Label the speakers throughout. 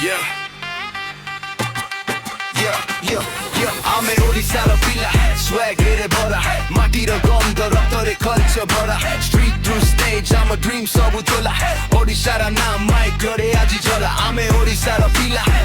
Speaker 1: Yeah. I'm Odisha Ra swag bora Matira gandha raktare culture bora Street through stage I'm a dream sabu tola Odisha Ra naam mic gare aji jala I'm Odisha Ra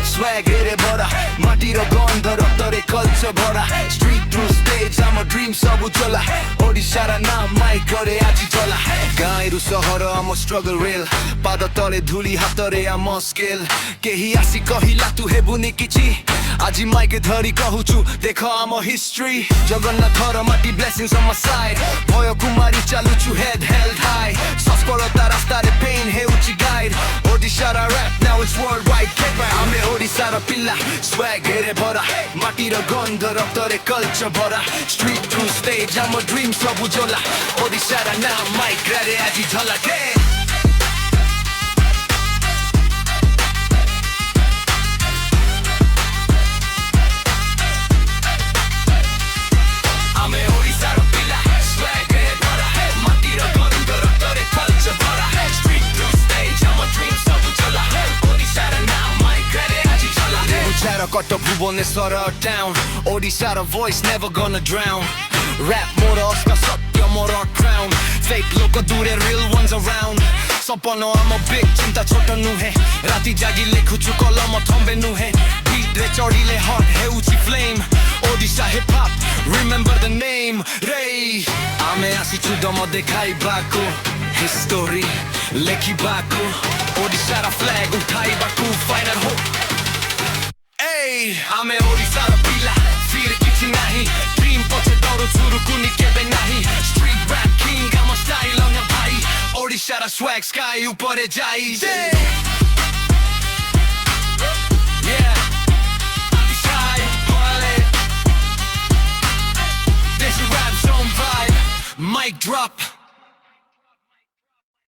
Speaker 1: swag bora Matira gandha raktare culture bora Street through stage I'm a dream sabu tola Odisha Ra naam mic gare aji jala Gairu sahara I'm a struggle real pada tale dhuli hatare I'm a skill kehi asi kahila tu hebuni kichi Aji mic dhari kahuchu dekha I'm a history Jagannath hara mati blessings on my side Bhoyo kumari chaluchu head held high Saskolata rastare pain heuchi guide Odisha Ra rap now it's worldwide I'm Odisha Ra swag bora Matira gandha raktare culture bora Street through stage I'm a dream sabu jola Odisha Ra naam mic gare aji jhalake Kota Bhubaneswara town Odisha Ra voice never gonna drown Rap mora oska satya mora crown Fake loka dure real ones around Sapano I'm a big chinta chota nuhe Rati jagi lekhuchu kolama thombe nuhe Beat re chadile hot heuchi flame Odisha Hip-Hop remember the name Ray Ame asichu damo dekhai bako History lekhi bako Odisha Ra flag uthai bako final hope I'm Odisha Ra fir kichi nahi Dream poche doro churu kuni kebe nahi Street rap king I'm a style on your bhai Odisha Ra swag sky upare jai Yeah Sky wale Desi rap zone vibe Mic drop